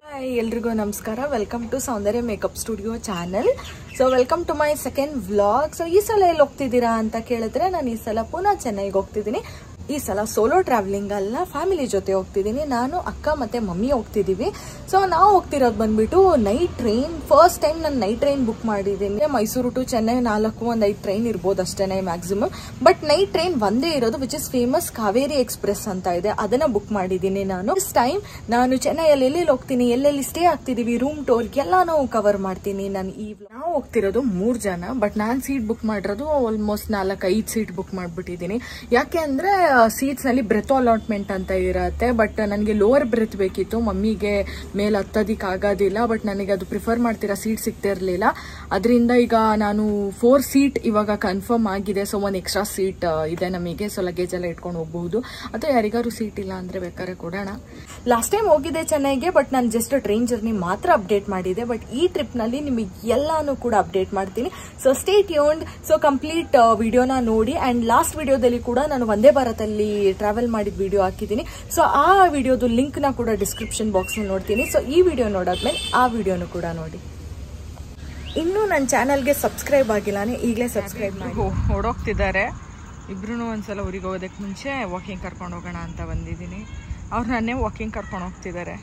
Hi ಎಲ್ರಿಗೂ ನಮಸ್ಕಾರ. Welcome to Soundarya makeup studio channel. So welcome to my second vlog. So ಈ ಸಲ ಎಲ್ಲಿ ಹೋಗ್ತಿದ್ದೀರಾ ಅಂತ ಕೇಳಿದ್ರೆ, ನಾನು ಈ ಸಲ ಪುನಃ ಚೆನ್ನೈಗೆ ಹೋಗ್ತಿದ್ದೀನಿ. ಈ ಸಲ ಸೋಲೋ ಟ್ರಾವೆಲಿಂಗ್ ಅಲ್ಲ, ಫ್ಯಾಮಿಲಿ ಜೊತೆ ಹೋಗ್ತಿದ್ದೀನಿ. ನಾನು, ಅಕ್ಕ ಮತ್ತೆ ಮಮ್ಮಿ ಹೋಗ್ತಿದ್ದೀವಿ. ಸೊ ನಾವು ಹೋಗ್ತಿರೋದು ಬಂದ್ಬಿಟ್ಟು ನೈಟ್ ಟ್ರೈನ್. ಫಸ್ಟ್ ಟೈಮ್ ನಾನು ನೈಟ್ ಟ್ರೈನ್ ಬುಕ್ ಮಾಡಿದ್ದೀನಿ. ಮೈಸೂರು ಟು ಚೆನ್ನೈ 4-5 ಟ್ರೈನ್ ಇರ್ಬೋದು ಅಷ್ಟೇ ಮ್ಯಾಕ್ಸಿಮಮ್. ಬಟ್ ನೈಟ್ ಟ್ರೈನ್ ಒಂದೇ ಇರೋದು, which is famous Kaveri express ಅಂತ ಇದೆ. ಅದನ್ನ ಬುಕ್ ಮಾಡಿದ್ದೀನಿ ನಾನು. ಇಸ್ ಟೈಮ್ ನಾನು ಚೆನ್ನೈಯಲ್ಲಿ ಎಲ್ಲೆಲ್ಲಿ ಹೋಗ್ತೀನಿ, ಎಲ್ಲೆಲ್ಲಿ ಸ್ಟೇ ಆಗ್ತಿದೀವಿ, ರೂಮ್ ಟೂರ್ ಎಲ್ಲಾನು ಕವರ್ ಮಾಡ್ತೀನಿ ನಾನು. ನಾವು ಹೋಗ್ತಿರೋದು 3 ಜನ. ಬಟ್ ನಾನು ಸೀಟ್ ಬುಕ್ ಮಾಡಿರೋದು ಆಲ್ಮೋಸ್ಟ್ 4-5 ಸೀಟ್ ಬುಕ್ ಮಾಡ್ಬಿಟ್ಟಿದ್ದೀನಿ. ಯಾಕೆ ಅಂದ್ರೆ ಸೀಟ್ಸ್ ನಲ್ಲಿ ಬ್ರೆತ್ ಅಲಾಟ್ಮೆಂಟ್ ಅಂತ ಇರತ್ತೆ. ಬಟ್ ನನಗೆ ಲೋವರ್ ಬ್ರೆತ್ ಬೇಕಿತ್ತು, ಮಮ್ಮಿಗೆ ಮೇಲೆ ಹತ್ತೋದಿಕ್ ಆಗೋದಿಲ್ಲ. ಬಟ್ ನನಗೆ ಅದು ಪ್ರಿಫರ್ ಮಾಡ್ತೀರಾ ಸೀಟ್ ಸಿಗ್ತಿರ್ಲಿಲ್ಲ. ಅದರಿಂದ ಈಗ ನಾನು 4 ಸೀಟ್ ಇವಾಗ ಕನ್ಫರ್ಮ್ ಆಗಿದೆ. ಸೊ 1 ಎಕ್ಸ್ಟ್ರಾ ಸೀಟ್ ಇದೆ ನಮಗೆ. ಸೊ ಲಗೇಜ್ ಎಲ್ಲ ಇಟ್ಕೊಂಡು ಹೋಗಬಹುದು. ಅಥವಾ ಯಾರಿಗಾರು ಸೀಟ್ ಇಲ್ಲ ಅಂದ್ರೆ ಬೇಕಾದ್ರೆ ಕೊಡೋಣ. ಲಾಸ್ಟ್ ಟೈಮ್ ಹೋಗಿದ್ದೆ ಚೆನ್ನೈಗೆ, ಬಟ್ ನಾನು ಜಸ್ಟ್ ಟ್ರೈನ್ ಜರ್ನಿ ಮಾತ್ರ ಅಪ್ಡೇಟ್ ಮಾಡಿದೆ. ಬಟ್ ಈ ಟ್ರಿಪ್ ನಲ್ಲಿ ನಿಮಗೆ ಎಲ್ಲಾನು ಕೂಡ ಅಪ್ಡೇಟ್ ಮಾಡ್ತೀನಿ. So stay tuned. So complete ವಿಡಿಯೋನ ನೋಡಿ. ಅಂಡ್ ಲಾಸ್ಟ್ ವಿಡಿಯೋದಲ್ಲಿ ಕೂಡ ನಾನು ವಂದೇ ಭಾರತಲ್ಲಿ ಟ್ರಾವೆಲ್ ಮಾಡಿದ ವಿಡಿಯೋ ಹಾಕಿದ್ದೀನಿ. ಸೊ ಆ ವಿಡಿಯೋದು ಲಿಂಕ್ ನ ಕೂಡ ಡಿಸ್ಕ್ರಿಪ್ಷನ್ ಬಾಕ್ಸ್ ನೋಡ್ತೀನಿ. ಸೊ ಈ ವಿಡಿಯೋ ನೋಡಾದ್ಮೇಲೆ ಆ ವಿಡಿಯೋನು ಕೂಡ ನೋಡಿ. ಇನ್ನೂ ನನ್ನ ಚಾನಲ್ಗೆ ಸಬ್ಸ್ಕ್ರೈಬ್ ಆಗಿಲ್ಲಾನೆ, ಈಗಲೇ ಸಬ್ಸ್ಕ್ರೈಬ್ ಮಾಡಿ. ಹೊಡೋಗ್ತಿದ್ದಾರೆ ಇಬ್ರು. ಒಂದ್ಸಲ ಊರಿಗೆ ಹೋಗೋದಕ್ಕೆ ಮುಂಚೆ ವಾಕಿಂಗ್ ಕರ್ಕೊಂಡು ಹೋಗೋಣ ಅಂತ ಬಂದಿದ್ದೀನಿ. ಅವ್ರು ನನ್ನೇ ವಾಕಿಂಗ್ ಕರ್ಕೊಂಡು ಹೋಗ್ತಿದ್ದಾರೆ.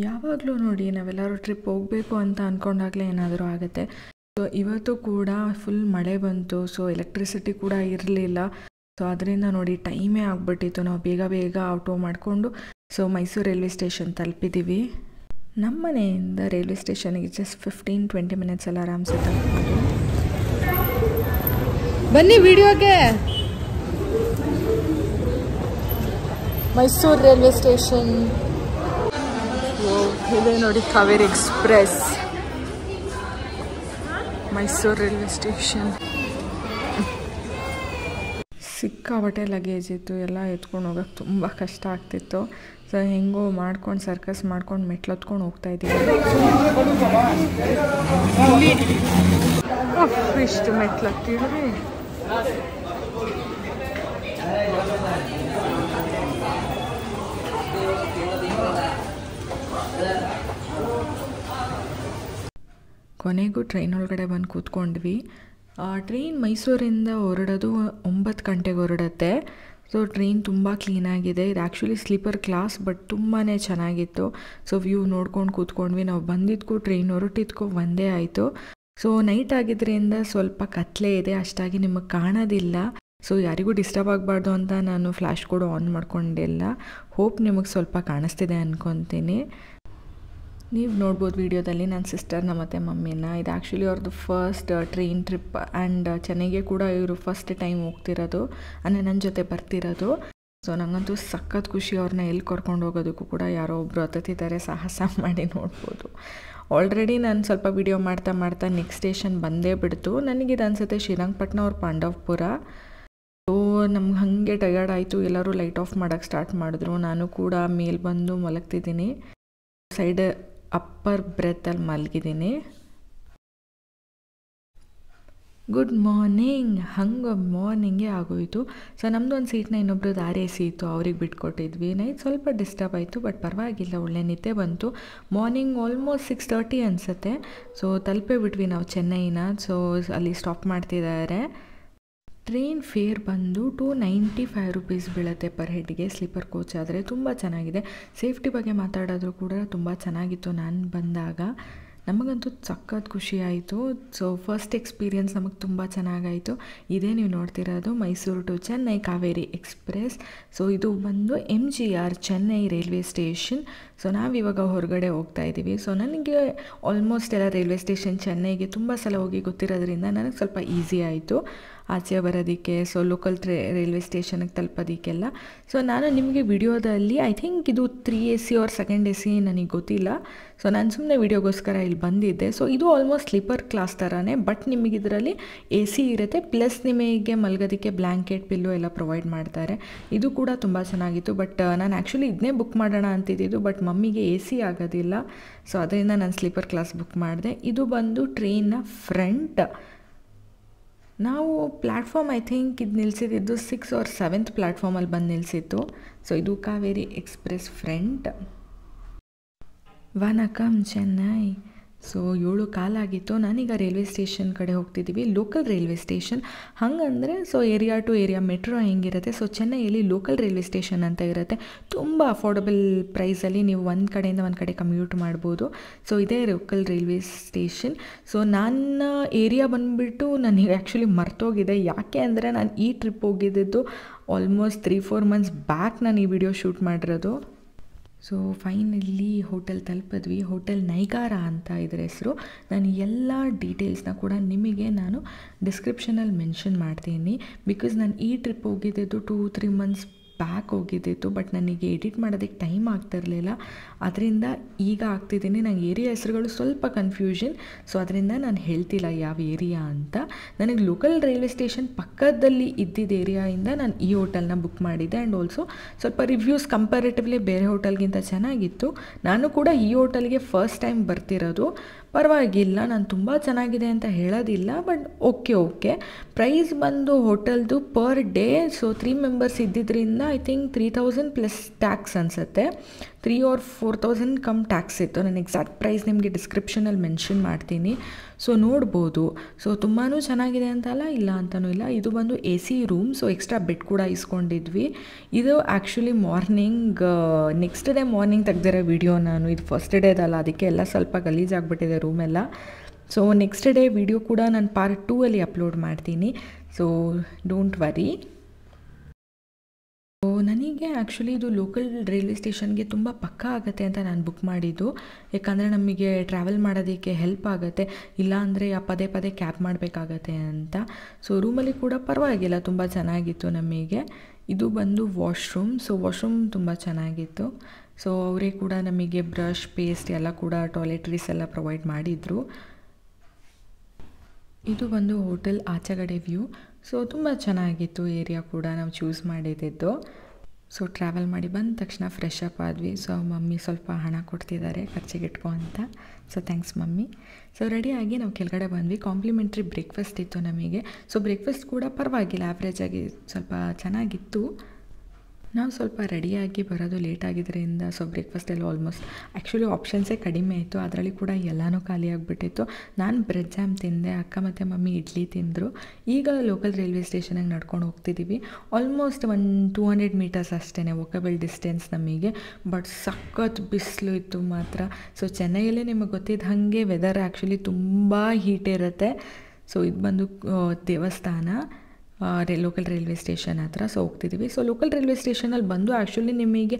ಯಾವಾಗಲೂ ನೋಡಿ, ನಾವೆಲ್ಲರೂ ಟ್ರಿಪ್ ಹೋಗಬೇಕು ಅಂತ ಅಂದ್ಕೊಂಡಾಗಲೇ ಏನಾದರೂ ಆಗುತ್ತೆ. ಸೊ ಇವತ್ತು ಕೂಡ ಫುಲ್ ಮಳೆ ಬಂತು. ಸೊ ಎಲೆಕ್ಟ್ರಿಸಿಟಿ ಕೂಡ ಇರಲಿಲ್ಲ. ಸೊ ಅದರಿಂದ ನೋಡಿ ಟೈಮೇ ಆಗಿಬಿಟ್ಟಿತ್ತು. ನಾವು ಬೇಗ ಬೇಗ ಆಟೋ ಮಾಡಿಕೊಂಡು ಸೊ ಮೈಸೂರು ರೈಲ್ವೆ ಸ್ಟೇಷನ್ ತಲುಪಿದ್ದೀವಿ. ನಮ್ಮ ಮನೆಯಿಂದ ರೈಲ್ವೆ ಸ್ಟೇಷನ್ಗೆ ಜಸ್ಟ್ 15-20 ಮಿನಿಟ್ಸ್ ಎಲ್ಲ ಆರಾಮ್ಸೆ ತಲುಪಬಹುದು. ಬನ್ನಿ ವಿಡಿಯೋಗೆ. ಮೈಸೂರು ರೈಲ್ವೆ ಸ್ಟೇಷನ್ ಇದೆ ನೋಡಿ, Kaveri express. Mysuru railway station. ಸಿಕ್ಕಾಬಟ್ಟೆ ಲಗೇಜ್ ಇತ್ತು, ಎಲ್ಲ ಎತ್ಕೊಂಡು ಹೋಗೋಕ್ಕೆ ತುಂಬ ಕಷ್ಟ ಆಗ್ತಿತ್ತು. ಸೊ ಹೆಂಗೋ ಮಾಡ್ಕೊಂಡು ಸರ್ಕಸ್ ಮಾಡ್ಕೊಂಡು ಮೆಟ್ಲು ಹೊತ್ಕೊಂಡು ಹೋಗ್ತಾ ಇದ್ದೀವಿ. ಇಷ್ಟು ಮೆಟ್ಲು ಹತ್ತಿದ್ವಿ. ಕೊನೆಗೂ ಟ್ರೈನ್ ಒಳಗಡೆ ಬಂದು ಕೂತ್ಕೊಂಡ್ವಿ. ಟ್ರೈನ್ ಮೈಸೂರಿಂದ ಹೊರಡೋದು 9 ಗಂಟೆಗೆ ಹೊರಡುತ್ತೆ. ಸೊ ಟ್ರೈನ್ ತುಂಬ ಕ್ಲೀನಾಗಿದೆ. ಇದು ಆ್ಯಕ್ಚುಲಿ ಸ್ಲೀಪರ್ ಕ್ಲಾಸ್, ಬಟ್ ತುಂಬಾ ಚೆನ್ನಾಗಿತ್ತು. ಸೊ ವ್ಯೂ ನೋಡ್ಕೊಂಡು ಕೂತ್ಕೊಂಡ್ವಿ. ನಾವು ಬಂದಿದ್ದಕ್ಕೂ ಟ್ರೈನ್ ಹೊರಟಿದ್ದಕ್ಕೂ ಒಂದೇ ಆಯಿತು. ಸೊ ನೈಟ್ ಆಗಿದ್ದರಿಂದ ಸ್ವಲ್ಪ ಕತ್ಲೆ ಇದೆ, ಅಷ್ಟಾಗಿ ನಿಮಗೆ ಕಾಣೋದಿಲ್ಲ. ಸೊ ಯಾರಿಗೂ ಡಿಸ್ಟರ್ಬ್ ಆಗಬಾರ್ದು ಅಂತ ನಾನು ಫ್ಲ್ಯಾಶ್ ಕೂಡ ಆನ್ ಮಾಡ್ಕೊಂಡಿಲ್ಲ. ಹೋಪ್ ನಿಮಗೆ ಸ್ವಲ್ಪ ಕಾಣಿಸ್ತಿದೆ ಅಂದ್ಕೊತೀನಿ. ನೀವು ನೋಡ್ಬೋದು ವಿಡಿಯೋದಲ್ಲಿ ನನ್ನ ಸಿಸ್ಟರ್ನ ಮತ್ತು ಮಮ್ಮಿನ. ಇದು ಆ್ಯಕ್ಚುಲಿ ಅವ್ರದ್ದು ಫಸ್ಟ್ ಟ್ರೈನ್ ಟ್ರಿಪ್. ಆ್ಯಂಡ್ ಚೆನ್ನೈಗೆ ಕೂಡ ಇವರು ಫಸ್ಟ್ ಟೈಮ್ ಹೋಗ್ತಿರೋದು, ಅಂದರೆ ನನ್ನ ಜೊತೆ ಬರ್ತಿರೋದು. ಸೊ ನನಗಂತೂ ಸಖತ್ ಖುಷಿ. ಅವ್ರನ್ನ ಎಲ್ಲಿ ಕರ್ಕೊಂಡು ಹೋಗೋದಕ್ಕೂ ಕೂಡ ಯಾರೋ ಒಬ್ಬರು ಹತ್ತಿದ್ದಾರೆ, ಸಾಹಸ ಮಾಡಿ ನೋಡ್ಬೋದು. ಆಲ್ರೆಡಿ ನಾನು ಸ್ವಲ್ಪ ವಿಡಿಯೋ ಮಾಡ್ತಾ ಮಾಡ್ತಾ ನೆಕ್ಸ್ಟ್ ಸ್ಟೇಷನ್ ಬಂದೇ ಬಿಡ್ತು. ನನಗಿದು ಅನಿಸುತ್ತೆ ಶ್ರೀರಂಗಪಟ್ಟಣ ಅವ್ರ ಪಾಂಡವಪುರ. ಸೊ ನಮ್ಗೆ ಹಾಗೆ ಟಯರ್ಡ್ ಆಯಿತು. ಎಲ್ಲರೂ ಲೈಟ್ ಆಫ್ ಮಾಡೋಕ್ಕೆ ಸ್ಟಾರ್ಟ್ ಮಾಡಿದ್ರು. ನಾನು ಕೂಡ ಮೇಲೆ ಬಂದು ಮಲಗ್ತಿದ್ದೀನಿ. ಸೈಡ್ ಅಪ್ಪರ್ ಬ್ರೆತ್ತಲ್ಲಿ ಮಲಗಿದ್ದೀನಿ. Good morning. ಹಂಗೆ ಮಾರ್ನಿಂಗೇ ಆಗೋಯಿತು. ಸೊ ನಮ್ಮದು ಒಂದು ಸೀಟ್ನ ಇನ್ನೊಬ್ರು RAC ಇತ್ತು, ಅವ್ರಿಗೆ ಬಿಟ್ಕೊಟ್ಟಿದ್ವಿ. ನೈಟ್ ಸ್ವಲ್ಪ ಡಿಸ್ಟರ್ಬ್ ಆಯಿತು, ಬಟ್ ಪರವಾಗಿಲ್ಲ, ಒಳ್ಳೆ ನಿದ್ದೆ ಬಂತು. ಮಾರ್ನಿಂಗ್ ಆಲ್ಮೋಸ್ಟ್ 6:30 ಅನಿಸುತ್ತೆ. ಸೊ ತಲುಪೇ ಬಿಟ್ವಿ ನಾವು ಚೆನ್ನೈನ. ಸೊ ಅಲ್ಲಿ ಸ್ಟಾಪ್ ಮಾಡ್ತಿದ್ದಾರೆ. ಟ್ರೈನ್ ಫೇರ್ ಬಂದು 295 ರುಪೀಸ್ ಬೀಳುತ್ತೆ ಪರ್ ಹೆಡ್ಗೆ. ಸ್ಲೀಪರ್ ಕೋಚ್ ಆದರೆ ತುಂಬ ಚೆನ್ನಾಗಿದೆ. ಸೇಫ್ಟಿ ಬಗ್ಗೆ ಮಾತಾಡೋದ್ರು ಕೂಡ ತುಂಬ ಚೆನ್ನಾಗಿತ್ತು. ನಾನು ಬಂದಾಗ ನಮಗಂತೂ ಸಖತ್ ಖುಷಿ ಆಯಿತು. ಸೊ ಫಸ್ಟ್ ಎಕ್ಸ್ಪೀರಿಯನ್ಸ್ ನಮಗೆ ತುಂಬ ಚೆನ್ನಾಗಾಯಿತು. ಇದೇ ನೀವು ನೋಡ್ತಿರೋದು Mysuru to Chennai Kaveri express. So ಇದು ಬಂದು MGR Chennai railway station. So ನಾವಿವಾಗ ಹೊರಗಡೆ ಹೋಗ್ತಾ ಇದ್ದೀವಿ. ಸೊ ನನಗೆ ಆಲ್ಮೋಸ್ಟ್ ಎಲ್ಲ ರೈಲ್ವೆ ಸ್ಟೇಷನ್ ಚೆನ್ನೈಗೆ ತುಂಬ ಸಲ ಹೋಗಿ ಗೊತ್ತಿರೋದ್ರಿಂದ ನನಗೆ ಸ್ವಲ್ಪ ಈಸಿ ಆಯಿತು ಆಚೆ ಬರೋದಕ್ಕೆ. ಸೊ ಲೋಕಲ್ ರೈಲ್ವೆ ಸ್ಟೇಷನ್ಗೆ ತಲುಪೋದಕ್ಕೆಲ್ಲ. ಸೊ ನಾನು ನಿಮಗೆ ವಿಡಿಯೋದಲ್ಲಿ ಐ ಥಿಂಕ್ ಇದು 3AC or 2nd AC ನನಗೆ ಗೊತ್ತಿಲ್ಲ. ಸೊ ನಾನು ಸುಮ್ಮನೆ ವಿಡಿಯೋಗೋಸ್ಕರ ಇಲ್ಲಿ ಬಂದಿದ್ದೆ. ಸೊ ಇದು ಆಲ್ಮೋಸ್ಟ್ ಸ್ಲೀಪರ್ ಕ್ಲಾಸ್ ಥರನೇ, ಬಟ್ ನಿಮಗೆ ಇದರಲ್ಲಿ AC ಇರುತ್ತೆ, ಪ್ಲಸ್ ನಿಮಗೆ ಮಲಗೋದಕ್ಕೆ ಬ್ಲ್ಯಾಂಕೆಟ್, ಪಿಲ್ಲೋ ಎಲ್ಲ ಪ್ರೊವೈಡ್ ಮಾಡ್ತಾರೆ. ಇದು ಕೂಡ ತುಂಬ ಚೆನ್ನಾಗಿತ್ತು. ಬಟ್ ನಾನು ಆ್ಯಕ್ಚುಲಿ ಇದನ್ನೇ ಬುಕ್ ಮಾಡೋಣ ಅಂತಿದ್ದು, ಬಟ್ ಮಮ್ಮಿಗೆ AC ಆಗೋದಿಲ್ಲ. ಸೊ ಅದರಿಂದ ನಾನು ಸ್ಲೀಪರ್ ಕ್ಲಾಸ್ ಬುಕ್ ಮಾಡಿದೆ. ಇದು ಬಂದು ಟ್ರೈನ್ನ ಫ್ರಂಟ್. ನಾವು ಪ್ಲ್ಯಾಟ್ಫಾರ್ಮ್ ಐ ಥಿಂಕ್ ಇದು ನಿಲ್ಲಿಸಿದ್ದು 6th or 7th ಪ್ಲ್ಯಾಟ್ಫಾರ್ಮಲ್ಲಿ ಬಂದು ನಿಲ್ಲಿಸಿತ್ತು. ಸೊ ಇದು ಕಾವೇರಿ ಎಕ್ಸ್ಪ್ರೆಸ್ ಫ್ರಂಟ್. ವನಕಂ ಚೆನ್ನೈ. ಸೊ 7:15 ಆಗಿತ್ತು. ನಾನೀಗ ರೈಲ್ವೆ ಸ್ಟೇಷನ್ ಕಡೆ ಹೋಗ್ತಿದ್ದೀವಿ, ಲೋಕಲ್ ರೈಲ್ವೆ ಸ್ಟೇಷನ್. ಹಾಗಂದರೆ so area to area metro ಹೆಂಗಿರುತ್ತೆ, ಸೊ ಚೆನ್ನೈಯಲ್ಲಿ ಲೋಕಲ್ ರೈಲ್ವೆ ಸ್ಟೇಷನ್ ಅಂತ ಇರುತ್ತೆ. ತುಂಬ ಅಫೋರ್ಡಬಲ್ ಪ್ರೈಸಲ್ಲಿ ನೀವು ಒಂದು ಕಡೆಯಿಂದ ಒಂದು ಕಡೆ ಕಮ್ಯೂಟ್ ಮಾಡ್ಬೋದು. ಸೊ ಇದೇ ಲೋಕಲ್ ರೈಲ್ವೆ ಸ್ಟೇಷನ್. ಸೊ ನನ್ನ ಏರಿಯಾ ಬಂದುಬಿಟ್ಟು ನನಗೆ ಆ್ಯಕ್ಚುಲಿ ಮರ್ತೋಗಿದೆ. ಯಾಕೆ ಅಂದರೆ ನಾನು ಈ ಟ್ರಿಪ್ ಹೋಗಿದ್ದು ಆಲ್ಮೋಸ್ಟ್ 3-4 ಮಂತ್ಸ್ ಬ್ಯಾಕ್ ನಾನು ಈ ವಿಡಿಯೋ ಶೂಟ್ ಮಾಡಿರೋದು. ಸೊ ಫೈನಲಿ ಹೋಟೆಲ್ ತಲುಪಿದ್ವಿ. ಹೋಟೆಲ್ ನೈಗಾರ ಅಂತ ಇದರ ಹೆಸರು. ನಾನು ಎಲ್ಲ ಡೀಟೇಲ್ಸ್ನ ಕೂಡ ನಿಮಗೆ ನಾನು ಡಿಸ್ಕ್ರಿಪ್ಷನಲ್ಲಿ ಮೆನ್ಷನ್ ಮಾಡ್ತೀನಿ. ಬಿಕಾಸ್ ನಾನು ಈ ಟ್ರಿಪ್ ಹೋಗಿದ್ದು 2-3 ಮಂತ್ಸ್ ಬ್ಯಾಕ್ ಹೋಗಿದ್ದಿತ್ತು, ಬಟ್ ನನಗೆ ಎಡಿಟ್ ಮಾಡೋದಕ್ಕೆ ಟೈಮ್ ಆಗ್ತಿರಲಿಲ್ಲ. ಅದರಿಂದ ಈಗ ಆಗ್ತಿದ್ದೀನಿ. ನಂಗೆ ಏರಿಯಾ ಹೆಸರುಗಳು ಸ್ವಲ್ಪ ಕನ್ಫ್ಯೂಷನ್, ಸೊ ಅದರಿಂದ ನಾನು ಹೇಳ್ತಿಲ್ಲ ಯಾವ ಏರಿಯಾ ಅಂತ. ನನಗೆ ಲೋಕಲ್ ರೈಲ್ವೆ ಸ್ಟೇಷನ್ ಪಕ್ಕದಲ್ಲಿ ಇದ್ದಿದ್ದ ಏರಿಯಾಯಿಂದ ನಾನು ಈ ಹೋಟೆಲ್ನ ಬುಕ್ ಮಾಡಿದ್ದೆ. ಆ್ಯಂಡ್ ಆಲ್ಸೋ ಸ್ವಲ್ಪ ರಿವ್ಯೂಸ್ ಕಂಪ್ಯಾರಿಟಿವ್ಲಿ ಬೇರೆ ಹೋಟೆಲ್ಗಿಂತ ಚೆನ್ನಾಗಿತ್ತು. ನಾನು ಕೂಡ ಈ ಹೋಟೆಲ್ಗೆ ಫಸ್ಟ್ ಟೈಮ್ ಬರ್ತಿರೋದು. ಪರವಾಗಿಲ್ಲ, ನಾನು ತುಂಬ ಚೆನ್ನಾಗಿದೆ ಅಂತ ಹೇಳೋದಿಲ್ಲ, ಬಟ್ ಓಕೆ. ಪ್ರೈಸ್ ಬಂದು ಹೋಟೆಲ್ದು ಪರ್ ಡೇ ಸೊ 3 ಮೆಂಬರ್ಸ್ ಇದ್ದಿದ್ದರಿಂದ ಐ ಥಿಂಕ್ 3000 ಪ್ಲಸ್ ಟ್ಯಾಕ್ಸ್ ಅನಿಸುತ್ತೆ. 3 or 4000 ಕಮ್ ಟ್ಯಾಕ್ಸ್ ಇತ್ತು. ನಾನು ಎಕ್ಸಾಕ್ಟ್ ಪ್ರೈಸ್ ನಿಮಗೆ ಡಿಸ್ಕ್ರಿಪ್ಷನಲ್ಲಿ ಮೆನ್ಷನ್ ಮಾಡ್ತೀನಿ, ಸೊ ನೋಡ್ಬೋದು. ಸೊ ತುಂಬಾ ಚೆನ್ನಾಗಿದೆ ಅಂತಲ್ಲ, ಇಲ್ಲ ಅಂತಲೂ ಇಲ್ಲ. ಇದು ಬಂದು AC room, so extra bed ಕೂಡ ಇಸ್ಕೊಂಡಿದ್ವಿ. ಇದು actually morning next day morning ತೆಗ್ದಿರೋ ವಿಡಿಯೋ ನಾನು. ಇದು ಫಸ್ಟ್ ಡೇದಲ್ಲ, ಅದಕ್ಕೆ ಎಲ್ಲ ಸ್ವಲ್ಪ ಗಲೀಜಾಗ್ಬಿಟ್ಟಿದೆ ರೂಮೆಲ್ಲ. ಸೊ ನೆಕ್ಸ್ಟ್ ಡೇ ವಿಡಿಯೋ ಕೂಡ ನಾನು ಪಾರ್ಟ್ 2 ಅಪ್ಲೋಡ್ ಮಾಡ್ತೀನಿ, ಸೊ ಡೋಂಟ್ ವರಿ. ಸೊ ನನಗೆ ಆ್ಯಕ್ಚುಲಿ ಇದು ಲೋಕಲ್ ರೈಲ್ವೆ ಸ್ಟೇಷನ್ಗೆ ತುಂಬ ಪಕ್ಕ ಆಗುತ್ತೆ ಅಂತ ನಾನು ಬುಕ್ ಮಾಡಿದ್ದು. ಯಾಕಂದರೆ ನಮಗೆ ಟ್ರಾವೆಲ್ ಮಾಡೋದಕ್ಕೆ ಹೆಲ್ಪ್ ಆಗುತ್ತೆ, ಇಲ್ಲಾಂದರೆ ಪದೇ ಕ್ಯಾಬ್ ಮಾಡಬೇಕಾಗತ್ತೆ ಅಂತ. ಸೊ ರೂಮಲ್ಲಿ ಕೂಡ ಪರವಾಗಿಲ್ಲ, ತುಂಬ ಚೆನ್ನಾಗಿತ್ತು ನಮಗೆ. ಇದು ಬಂದು ವಾಶ್ರೂಮ್. ಸೊ ವಾಶ್ರೂಮ್ ತುಂಬ ಚೆನ್ನಾಗಿತ್ತು. ಸೊ ಅವರೇ ಕೂಡ ನಮಗೆ ಬ್ರಷ್, ಪೇಸ್ಟ್ ಎಲ್ಲ ಕೂಡ ಟಾಯ್ಲೆಟ್ರೀಸ್ ಎಲ್ಲ ಪ್ರೊವೈಡ್ ಮಾಡಿದರು. ಇದು ಬಂದು ಹೋಟೆಲ್ ಆಚೆಗಡೆ ವ್ಯೂ. ಸೊ ತುಂಬ ಚೆನ್ನಾಗಿತ್ತು ಏರಿಯಾ ಕೂಡ ನಾವು ಚೂಸ್ ಮಾಡಿದ್ದು. ಸೊ ಟ್ರಾವೆಲ್ ಮಾಡಿ ಬಂದ ತಕ್ಷಣ ಫ್ರೆಶ್ ಅಪ್ ಆದ್ವಿ. ಸೊ ಮಮ್ಮಿ ಸ್ವಲ್ಪ ಹಣ ಕೊಡ್ತಿದ್ದಾರೆ ಖರ್ಚಿಗೆ ಇಟ್ಕೊ ಅಂತ. So thanks mummy. ಸೊ ರೆಡಿಯಾಗಿ ನಾವು ಕೆಳಗಡೆ ಬಂದ್ವಿ. ಕಾಂಪ್ಲಿಮೆಂಟ್ರಿ ಬ್ರೇಕ್ಫಾಸ್ಟ್ ಇತ್ತು ನಮಗೆ. ಸೊ ಬ್ರೇಕ್ಫಾಸ್ಟ್ ಕೂಡ ಪರವಾಗಿಲ್ಲ, ಆ್ಯಾವ್ರೇಜಾಗಿ ಸ್ವಲ್ಪ ಚೆನ್ನಾಗಿತ್ತು. ನಾವು ಸ್ವಲ್ಪ ರೆಡಿಯಾಗಿ ಬರೋದು ಲೇಟ್ ಆಗಿದ್ದರಿಂದ ಸೊ ಬ್ರೇಕ್ಫಾಸ್ಟಲ್ಲಿ ಆಲ್ಮೋಸ್ಟ್ ಆ್ಯಕ್ಚುಲಿ ಆಪ್ಷನ್ಸೇ ಕಡಿಮೆ ಇತ್ತು. ಅದರಲ್ಲಿ ಕೂಡ ಎಲ್ಲನೂ ಖಾಲಿ ಆಗಿಬಿಟ್ಟಿತ್ತು. ನಾನು ಬ್ರೆಡ್ ಜಾಮ್ ತಿಂದೆ, ಅಕ್ಕ ಮತ್ತು ಮಮ್ಮಿ ಇಡ್ಲಿ ತಿಂದರು. ಈಗ ಲೋಕಲ್ ರೈಲ್ವೆ ಸ್ಟೇಷನಿಗೆ ನಡ್ಕೊಂಡು ಹೋಗ್ತಿದ್ದೀವಿ. ಆಲ್ಮೋಸ್ಟ್ 200 ಮೀಟರ್ಸ್ ಅಷ್ಟೇ ವಾಕಬಲ್ ಡಿಸ್ಟೆನ್ಸ್ ನಮಗೆ. ಬಟ್ ಸಖತ್ ಬಿಸಿಲು ಇತ್ತು ಮಾತ್ರ. ಸೊ ಚೆನ್ನೈಯಲ್ಲೇ ನಿಮಗೆ ಗೊತ್ತಿದ್ದ ಹಾಗೆ ವೆದರ್ ಆ್ಯಕ್ಚುಲಿ ತುಂಬ ಹೀಟ್ ಇರುತ್ತೆ. ಸೊ ಇದು ಬಂದು ದೇವಸ್ಥಾನ ಲೋಕಲ್ ರೈಲ್ವೆ ಸ್ಟೇಷನ್ ಹತ್ರ. ಸೊ ಹೋಗ್ತಿದ್ದೀವಿ. ಸೊ ಲೋಕಲ್ ರೈಲ್ವೆ ಸ್ಟೇಷನಲ್ಲಿ ಬಂದು ಆ್ಯಕ್ಚುಲಿ ನಿಮಗೆ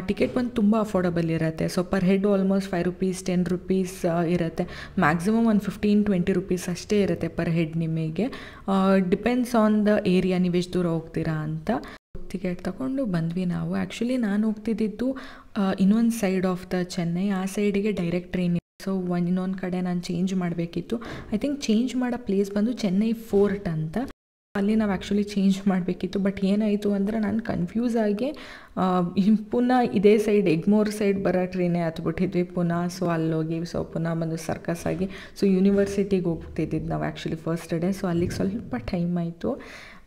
ಟಿಕೆಟ್ ಬಂದು ತುಂಬ ಅಫೋರ್ಡಬಲ್ ಇರುತ್ತೆ. So per head almost 5 rupees 10 rupees ಇರುತ್ತೆ. ಮ್ಯಾಕ್ಸಿಮಮ್ ಒಂದು 15-20 ರೂಪೀಸ್ ಅಷ್ಟೇ ಇರುತ್ತೆ ಪರ್ ಹೆಡ್ ನಿಮಗೆ. ಡಿಪೆಂಡ್ಸ್ ಆನ್ ದ ಏರಿಯಾ, ನೀವು ಎಷ್ಟು ದೂರ ಹೋಗ್ತೀರಾ ಅಂತ. ಟಿಕೆಟ್ ತಗೊಂಡು ಬಂದ್ವಿ ನಾವು. ಆ್ಯಕ್ಚುಲಿ ನಾನು ಹೋಗ್ತಿದ್ದು ಇನ್ನೊಂದು ಸೈಡ್ ಆಫ್ ದ ಚೆನ್ನೈ, ಆ ಸೈಡಿಗೆ ಡೈರೆಕ್ಟ್ ಟ್ರೈನ್. ಸೊ ಇನ್ನೊಂದು ಕಡೆ ನಾನು ಚೇಂಜ್ ಮಾಡಬೇಕಿತ್ತು. ಐ ಥಿಂಕ್ ಚೇಂಜ್ ಮಾಡೋ ಪ್ಲೇಸ್ ಬಂದು ಚೆನ್ನೈ ಫೋರ್ಟ್ ಅಂತ. ಅಲ್ಲಿ ನಾವು ಆ್ಯಕ್ಚುಲಿ ಚೇಂಜ್ ಮಾಡಬೇಕಿತ್ತು. ಬಟ್ ಏನಾಯಿತು ಅಂದರೆ ನಾನು ಕನ್ಫ್ಯೂಸ್ ಆಗಿ ಪುನಃ ಇದೇ ಸೈಡ್ ಎಗ್ಮೋರ್ ಸೈಡ್ ಬರೋ ಟ್ರೈನೇ ಹತ್ಬಿಟ್ಟಿದ್ವಿ ಪುನಃ. ಸೊ ಅಲ್ಲೋಗಿ ಸೊ ಪುನಃ ಬಂದು ಸರ್ಕಸ್ ಆಗಿ ಸೊ ಯೂನಿವರ್ಸಿಟಿಗೆ ಹೋಗ್ತಿದ್ದಿದ್ದು ನಾವು ಆ್ಯಕ್ಚುಲಿ ಫಸ್ಟ್ ಡೇ. ಸೊ ಅಲ್ಲಿಗೆ ಸ್ವಲ್ಪ ಟೈಮ್ ಆಯಿತು,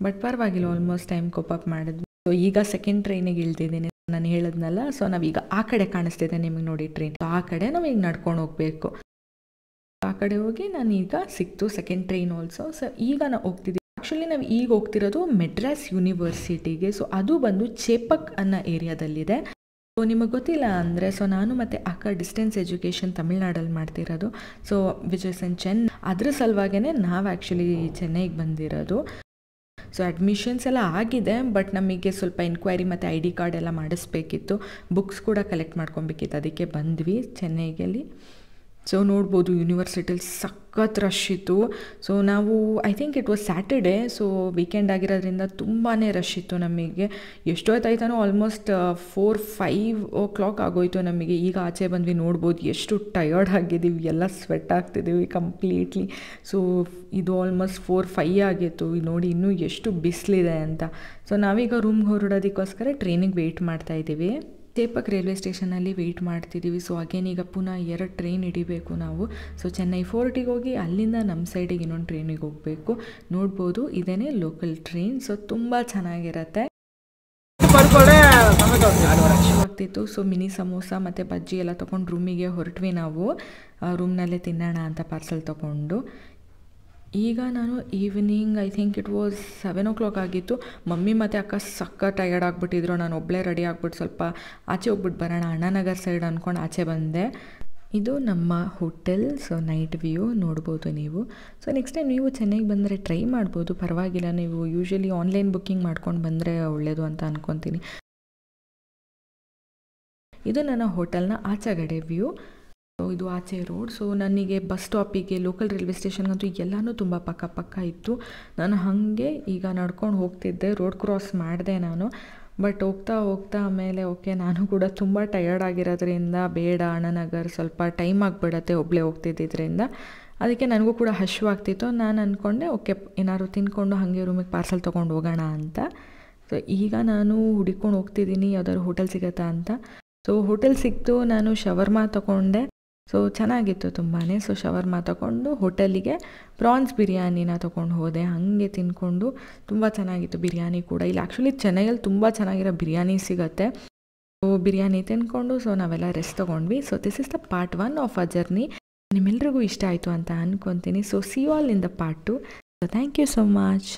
ಬಟ್ ಪರವಾಗಿಲ್ಲ, ಆಲ್ಮೋಸ್ಟ್ ಟೈಮ್ ಕೋಪಪ್ ಮಾಡಿದ್ವಿ. ಸೊ ಈಗ ಸೆಕೆಂಡ್ ಟ್ರೈನಿಗೆ ಇಳ್ತಿದ್ದೀನಿ. ನಾನು ಹೇಳಿದ್ನಲ್ಲ, ಸೊ ನಾವೀಗ ಆ ಕಡೆ ಕಾಣಿಸ್ತಿದೆ ನಿಮಗೆ ನೋಡಿ ಟ್ರೈನ್. ಆ ಕಡೆ ನಾವು ಈಗ ನಡ್ಕೊಂಡು ಹೋಗಬೇಕು. ಆ ಕಡೆ ಹೋಗಿ ನಾನೀಗ ಸಿಕ್ತು ಸೆಕೆಂಡ್ ಟ್ರೈನ್ ಆಲ್ಸೋ. ಸೊ ಈಗ ನಾವು ಹೋಗ್ತಿದ್ದೀವಿ. ಆ್ಯಕ್ಚುಲಿ ನಾವು ಈಗ ಹೋಗ್ತಿರೋದು ಮೆಡ್ರಾಸ್ ಯೂನಿವರ್ಸಿಟಿಗೆ. ಸೊ ಅದು ಬಂದು ಚೇಪಕ್ ಅನ್ನೋ ಏರಿಯಾದಲ್ಲಿದೆ. ಸೊ ನಿಮಗೆ ಗೊತ್ತಿಲ್ಲ ಅಂದರೆ ಸೊ ನಾನು ಮತ್ತು ಅಕ್ಕ ಡಿಸ್ಟೆನ್ಸ್ ಎಜುಕೇಷನ್ ತಮಿಳ್ನಾಡಲ್ಲಿ ಮಾಡ್ತಿರೋದು. So which is in Chennai. ಅದ್ರ ಸಲುವಾಗೇ ನಾವು ಆ್ಯಕ್ಚುಲಿ ಚೆನ್ನೈಗೆ ಬಂದಿರೋದು. ಸೊ ಅಡ್ಮಿಷನ್ಸ್ ಎಲ್ಲ ಆಗಿದೆ, ಬಟ್ ನಮಗೆ ಸ್ವಲ್ಪ ಎನ್ಕ್ವೈರಿ ಮತ್ತು ID ಕಾರ್ಡ್ ಎಲ್ಲ ಮಾಡಿಸ್ಬೇಕಿತ್ತು. ಬುಕ್ಸ್ ಕೂಡ ಕಲೆಕ್ಟ್ ಮಾಡ್ಕೊಬೇಕಿತ್ತು, ಅದಕ್ಕೆ ಬಂದ್ವಿ ಚೆನ್ನೈಗಲ್ಲಿ. ಸೊ ನೋಡ್ಬೋದು ಯೂನಿವರ್ಸಿಟಿಲಿ ಸಖತ್ ರಶ್ ಇತ್ತು. ಸೊ ನಾವು I think it was Saturday, so weekend ಆಗಿರೋದ್ರಿಂದ ತುಂಬಾ ರಶ್ ಇತ್ತು ನಮಗೆ. ಎಷ್ಟೊತ್ತಾಯ್ತಾನೋ ಆಲ್ಮೋಸ್ಟ್ 4-5 o'clock ಆಗೋಯ್ತು ನಮಗೆ. ಈಗ ಆಚೆ ಬಂದ್ವಿ, ನೋಡ್ಬೋದು ಎಷ್ಟು ಟಯರ್ಡ್ ಆಗಿದ್ದೀವಿ, ಎಲ್ಲ ಸ್ವೆಟ್ ಆಗ್ತಿದ್ದೀವಿ ಕಂಪ್ಲೀಟ್ಲಿ. ಸೊ ಇದು ಆಲ್ಮೋಸ್ಟ್ 4-5 ಆಗಿತ್ತು. ನೋಡಿ ಇನ್ನೂ ಎಷ್ಟು ಬಿಸಿಲಿದೆ ಅಂತ. ಸೊ ನಾವೀಗ ರೂಮ್ಗೆ ಹೊರಡೋದಕ್ಕೋಸ್ಕರ ಟ್ರೈನಿಗೆ ವೆಯ್ಟ್ ಮಾಡ್ತಾಯಿದ್ದೀವಿ. ಚೇಪಕ್ ರೈಲ್ವೆ ಸ್ಟೇಷನಲ್ಲಿ ವೆಯ್ಟ್ ಮಾಡ್ತಿದ್ದೀವಿ. ಸೊ ಅಗೇನ್ ಈಗ ಪುನಃ 2 ಟ್ರೈನ್ ಹಿಡಿಬೇಕು ನಾವು. ಸೊ ಚೆನ್ನೈ ಫೋರ್ಟಿಗೆ ಹೋಗಿ ಅಲ್ಲಿಂದ ನಮ್ಮ ಸೈಡಿಗೆ ಇನ್ನೊಂದು ಟ್ರೈನಿಗೆ ಹೋಗಬೇಕು. ನೋಡ್ಬೋದು ಇದೇನೇ ಲೋಕಲ್ ಟ್ರೈನ್. ಸೊ ತುಂಬ ಚೆನ್ನಾಗಿರುತ್ತೆ. ಹಶ್ವಾಗ್ತಿತ್ತು. ಸೊ ಮಿನಿ ಸಮೋಸ ಮತ್ತು ಬಜ್ಜಿ ಎಲ್ಲ ತೊಗೊಂಡು ರೂಮಿಗೆ ಹೊರಟ್ವಿ ನಾವು. ರೂಮ್ನಲ್ಲೇ ತಿನ್ನೋಣ ಅಂತ ಪಾರ್ಸೆಲ್ ತೊಗೊಂಡು. ಈಗ ನಾನು evening I think it was 7 o'clock ಆಗಿತ್ತು. ಮಮ್ಮಿ ಮತ್ತು ಅಕ್ಕ ಸಕ್ಕ ಟಯರ್ಡ್ ಆಗಿಬಿಟ್ಟಿದ್ರು. ನಾನು ಒಬ್ಬಳೇ ರೆಡಿ ಆಗಿಬಿಟ್ಟು ಸ್ವಲ್ಪ ಆಚೆ ಹೋಗ್ಬಿಟ್ಟು ಬರೋಣ ಅಣ್ಣಾನಗರ್ ಸೈಡ್ ಅಂದ್ಕೊಂಡು ಆಚೆ ಬಂದೆ. ಇದು ನಮ್ಮ ಹೋಟೆಲ್. ಸೊ ನೈಟ್ ವ್ಯೂ ನೋಡ್ಬೋದು ನೀವು. ಸೊ ನೆಕ್ಸ್ಟ್ ಟೈಮ್ ನೀವು ಚೆನ್ನೈಗೆ ಬಂದರೆ ಟ್ರೈ ಮಾಡ್ಬೋದು, ಪರವಾಗಿಲ್ಲ. ನೀವು ಯೂಶ್ವಲಿ ಆನ್ಲೈನ್ ಬುಕ್ಕಿಂಗ್ ಮಾಡ್ಕೊಂಡು ಬಂದರೆ ಒಳ್ಳೆಯದು ಅಂತ ಅಂದ್ಕೊತೀನಿ. ಇದು ನನ್ನ ಹೋಟೆಲ್ನ ಆಚೆಗಡೆ ವ್ಯೂ. ಇದು ಆಚೆ ರೋಡ್. ಸೊ ನನಗೆ ಬಸ್ ಸ್ಟಾಪಿಗೆ, ಲೋಕಲ್ ರೈಲ್ವೆ ಸ್ಟೇಷನ್ಗಂತೂ ಎಲ್ಲನೂ ತುಂಬ ಪಕ್ಕ ಇತ್ತು. ನಾನು ಹಾಗೆ ಈಗ ನಡ್ಕೊಂಡು ಹೋಗ್ತಿದ್ದೆ. ರೋಡ್ ಕ್ರಾಸ್ ಮಾಡಿದೆ ನಾನು. ಬಟ್ ಹೋಗ್ತಾ ಆಮೇಲೆ ಓಕೆ, ನಾನು ಕೂಡ ತುಂಬ ಟಯರ್ಡ್ ಆಗಿರೋದ್ರಿಂದ ಬೇಡ, ಅಣ್ಣಾನಗರ್ ಸ್ವಲ್ಪ ಟೈಮ್ ಆಗಿಬಿಡತ್ತೆ ಒಬ್ಬಳೇ ಹೋಗ್ತಿದ್ದಿದ್ದರಿಂದ. ಅದಕ್ಕೆ ನನಗೂ ಕೂಡ ಹಶ್ವಾಗ್ತಿತ್ತು. ನಾನು ಅಂದ್ಕೊಂಡೆ ಓಕೆ, ಏನಾದ್ರು ತಿಂದ್ಕೊಂಡು ಹಾಗೆ ರೂಮಿಗೆ ಪಾರ್ಸೆಲ್ ತೊಗೊಂಡು ಹೋಗೋಣ ಅಂತ. ಸೊ ಈಗ ನಾನು ಹುಡುಕೊಂಡು ಹೋಗ್ತಿದ್ದೀನಿ ಯಾವ್ದಾದ್ರು ಹೋಟೆಲ್ ಸಿಗುತ್ತಾ ಅಂತ. ಸೊ ಹೋಟೆಲ್ ಸಿಕ್ತು. ನಾನು ಶವರ್ಮಾ ತೊಗೊಂಡೆ. ಸೊ ಚೆನ್ನಾಗಿತ್ತು ತುಂಬಾ. ಸೊ ಶವರ್ಮಾ ತೊಗೊಂಡು ಹೋಟೆಲಿಗೆ ಪ್ರಾನ್ಸ್ ಬಿರಿಯಾನಿನ ತೊಗೊಂಡು ಹೋದೆ. ಹಾಗೆ ತಿಂದ್ಕೊಂಡು ತುಂಬ ಚೆನ್ನಾಗಿತ್ತು ಬಿರಿಯಾನಿ ಕೂಡ. ಇಲ್ಲಿ ಆ್ಯಕ್ಚುಲಿ ಚೆನ್ನೈಯಲ್ಲಿ ತುಂಬ ಚೆನ್ನಾಗಿರೋ ಬಿರಿಯಾನಿ ಸಿಗುತ್ತೆ. ಸೊ ಬಿರಿಯಾನಿ ತಿಂದ್ಕೊಂಡು ಸೊ ನಾವೆಲ್ಲ ರೆಸ್ಟ್ ತೊಗೊಂಡ್ವಿ. So this is the part 1 of a journey. ನಿಮ್ಮೆಲ್ರಿಗೂ ಇಷ್ಟ ಆಯಿತು ಅಂತ ಅಂದ್ಕೊತೀನಿ. So see you all in the part 2. So thank you so much.